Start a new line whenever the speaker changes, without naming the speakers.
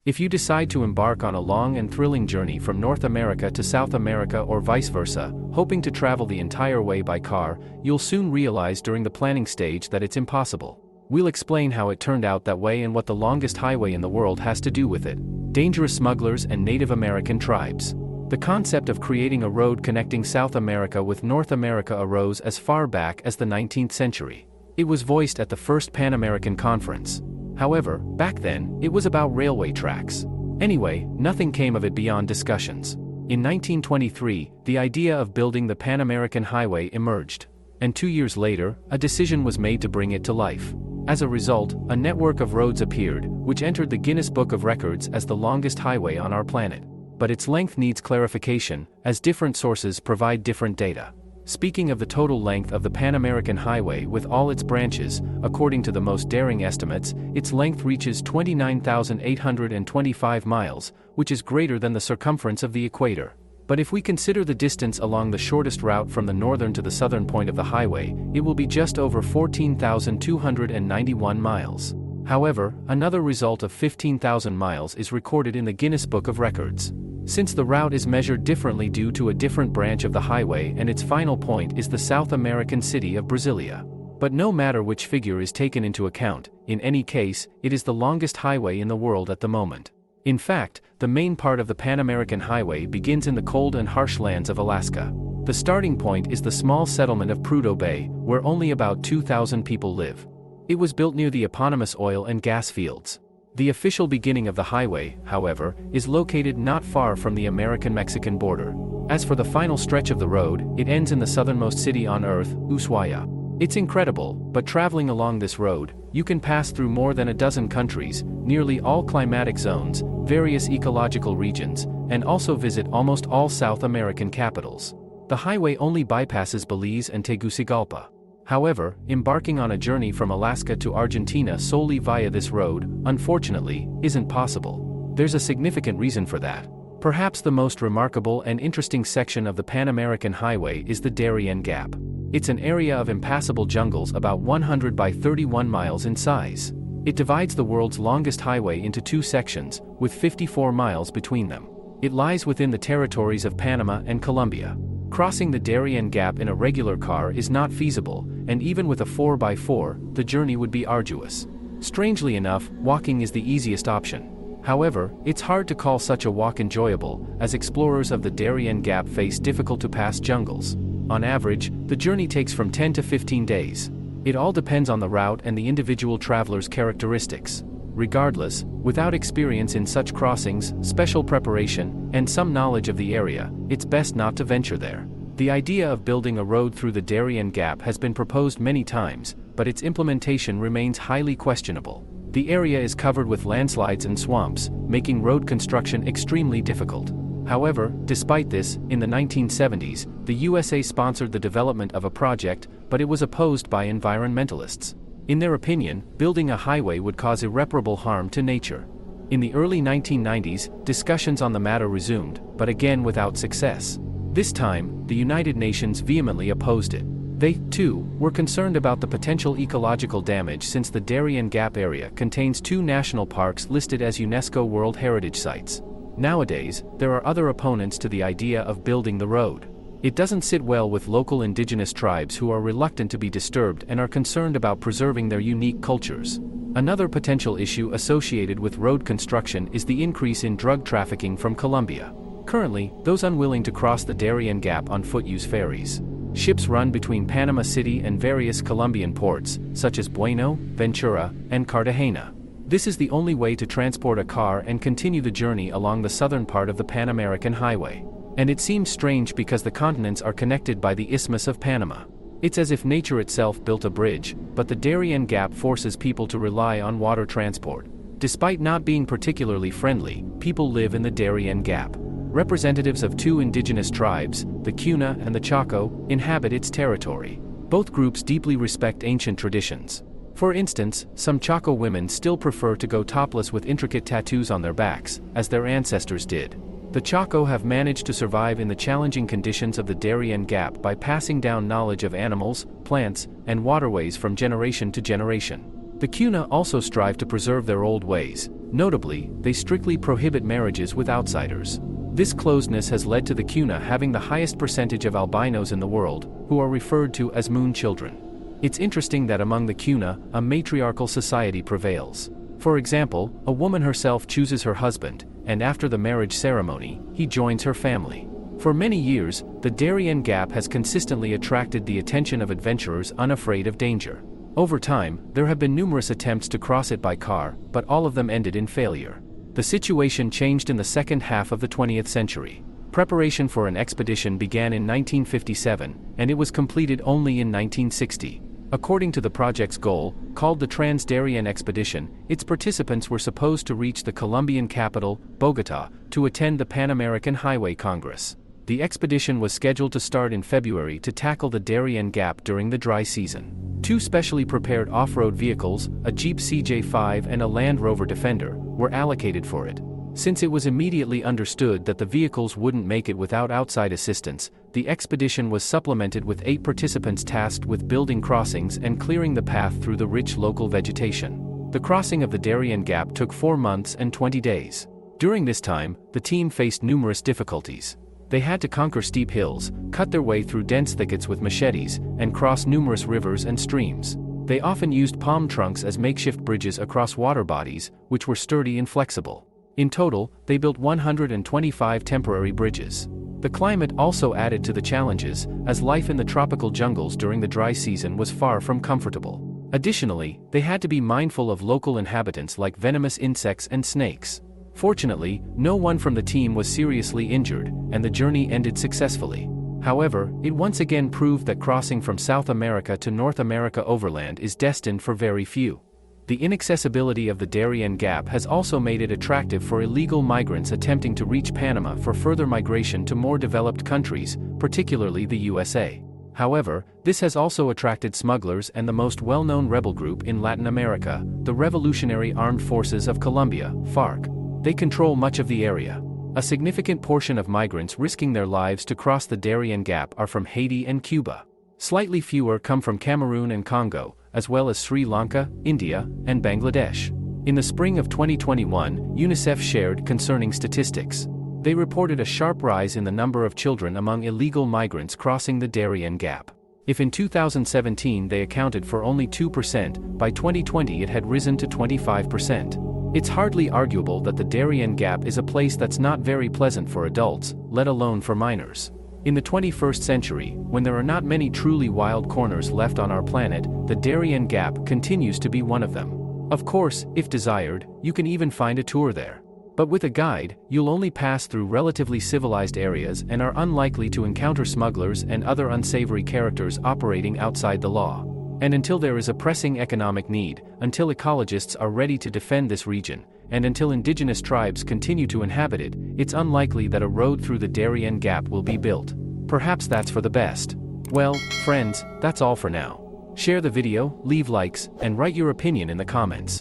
If you decide to embark on a long and thrilling journey from North America to South America or vice versa, hoping to travel the entire way by car, you'll soon realize during the planning stage that it's impossible. We'll explain how it turned out that way and what the longest highway in the world has to do with it. Dangerous smugglers and Native American tribes. The concept of creating a road connecting South America with North America arose as far back as the 19th century. It was voiced at the first Pan American Conference. However, back then, it was about railway tracks. Anyway, nothing came of it beyond discussions. In 1923, the idea of building the Pan American Highway emerged. And 2 years later, a decision was made to bring it to life. As a result, a network of roads appeared, which entered the Guinness Book of Records as the longest highway on our planet. But its length needs clarification, as different sources provide different data. Speaking of the total length of the Pan American Highway with all its branches, according to the most daring estimates, its length reaches 29,825 miles, which is greater than the circumference of the equator. But if we consider the distance along the shortest route from the northern to the southern point of the highway, it will be just over 14,291 miles. However, another result of 15,000 miles is recorded in the Guinness Book of Records. Since the route is measured differently due to a different branch of the highway and its final point is the South American city of Brasilia. But no matter which figure is taken into account, in any case, it is the longest highway in the world at the moment. In fact, the main part of the Pan American Highway begins in the cold and harsh lands of Alaska. The starting point is the small settlement of Prudhoe Bay, where only about 2,000 people live. It was built near the eponymous oil and gas fields. The official beginning of the highway, however, is located not far from the American-Mexican border. As for the final stretch of the road, it ends in the southernmost city on Earth, Ushuaia. It's incredible, but traveling along this road, you can pass through more than a dozen countries, nearly all climatic zones, various ecological regions, and also visit almost all South American capitals. The highway only bypasses Belize and Tegucigalpa. However, embarking on a journey from Alaska to Argentina solely via this road, unfortunately, isn't possible. There's a significant reason for that. Perhaps the most remarkable and interesting section of the Pan American Highway is the Darian Gap. It's an area of impassable jungles about 100 by 31 miles in size. It divides the world's longest highway into two sections, with 54 miles between them. It lies within the territories of Panama and Colombia. Crossing the Darian Gap in a regular car is not feasible, and even with a 4x4, the journey would be arduous. Strangely enough, walking is the easiest option. However, it's hard to call such a walk enjoyable, as explorers of the Darian Gap face difficult-to-pass jungles. On average, the journey takes from 10 to 15 days. It all depends on the route and the individual traveler's characteristics. Regardless, without experience in such crossings, special preparation, and some knowledge of the area, it's best not to venture there. The idea of building a road through the Darien Gap has been proposed many times, but its implementation remains highly questionable. The area is covered with landslides and swamps, making road construction extremely difficult. However, despite this, in the 1970s, the USA sponsored the development of a project, but it was opposed by environmentalists. In their opinion, building a highway would cause irreparable harm to nature. In the early 1990s, discussions on the matter resumed, but again without success. This time, the United Nations vehemently opposed it. They, too, were concerned about the potential ecological damage since the Darien Gap area contains two national parks listed as UNESCO World Heritage Sites. Nowadays, there are other opponents to the idea of building the road. It doesn't sit well with local indigenous tribes who are reluctant to be disturbed and are concerned about preserving their unique cultures. Another potential issue associated with road construction is the increase in drug trafficking from Colombia. Currently, those unwilling to cross the Darien Gap on foot use ferries. Ships run between Panama City and various Colombian ports, such as Bueno, Ventura, and Cartagena. This is the only way to transport a car and continue the journey along the southern part of the Pan American Highway. And it seems strange because the continents are connected by the Isthmus of Panama. It's as if nature itself built a bridge, but the Darien Gap forces people to rely on water transport. Despite not being particularly friendly, people live in the Darien Gap. Representatives of two indigenous tribes, the Cuna and the Chaco, inhabit its territory. Both groups deeply respect ancient traditions. For instance, some Chaco women still prefer to go topless with intricate tattoos on their backs, as their ancestors did. The Chaco have managed to survive in the challenging conditions of the Darien Gap by passing down knowledge of animals, plants, and waterways from generation to generation. The Cuna also strive to preserve their old ways, Notably, they strictly prohibit marriages with outsiders. This closedness has led to the Cuna having the highest percentage of albinos in the world, who are referred to as moon children. It's interesting that among the Cuna, a matriarchal society prevails. For example, a woman herself chooses her husband, and after the marriage ceremony, he joins her family. For many years, the Darian Gap has consistently attracted the attention of adventurers unafraid of danger. Over time, there have been numerous attempts to cross it by car, but all of them ended in failure. The situation changed in the second half of the 20th century. Preparation for an expedition began in 1957, and it was completed only in 1960. According to the project's goal, called the Trans-Darien Expedition, its participants were supposed to reach the Colombian capital, Bogotá, to attend the Pan American Highway Congress. The expedition was scheduled to start in February to tackle the Darian Gap during the dry season. 2 specially prepared off-road vehicles, a Jeep CJ5 and a Land Rover Defender, were allocated for it. Since it was immediately understood that the vehicles wouldn't make it without outside assistance, the expedition was supplemented with 8 participants tasked with building crossings and clearing the path through the rich local vegetation. The crossing of the Darien Gap took 4 months and 20 days. During this time, the team faced numerous difficulties. They had to conquer steep hills, cut their way through dense thickets with machetes, and cross numerous rivers and streams. They often used palm trunks as makeshift bridges across water bodies, which were sturdy and flexible. In total, they built 125 temporary bridges. The climate also added to the challenges, as life in the tropical jungles during the dry season was far from comfortable. Additionally, they had to be mindful of local inhabitants like venomous insects and snakes. Fortunately, no one from the team was seriously injured, and the journey ended successfully. However, it once again proved that crossing from South America to North America overland is destined for very few. The inaccessibility of the Darien Gap has also made it attractive for illegal migrants attempting to reach Panama for further migration to more developed countries, particularly the USA. However, this has also attracted smugglers and the most well-known rebel group in Latin America, the Revolutionary Armed Forces of Colombia, FARC. They control much of the area. A significant portion of migrants risking their lives to cross the Darien Gap are from Haiti and Cuba. Slightly fewer come from Cameroon and Congo, as well as Sri Lanka, India, and Bangladesh. In the spring of 2021, UNICEF shared concerning statistics. They reported a sharp rise in the number of children among illegal migrants crossing the Darien Gap. If in 2017 they accounted for only 2%, by 2020 it had risen to 25%. It's hardly arguable that the Darien Gap is a place that's not very pleasant for adults, let alone for minors. In the 21st century, when there are not many truly wild corners left on our planet, the Darien Gap continues to be one of them. Of course, if desired, you can even find a tour there. But with a guide, you'll only pass through relatively civilized areas and are unlikely to encounter smugglers and other unsavory characters operating outside the law. And until there is a pressing economic need, until ecologists are ready to defend this region, and until indigenous tribes continue to inhabit it, it's unlikely that a road through the Darien Gap will be built. Perhaps that's for the best. Well, friends, that's all for now. Share the video, leave likes, and write your opinion in the comments.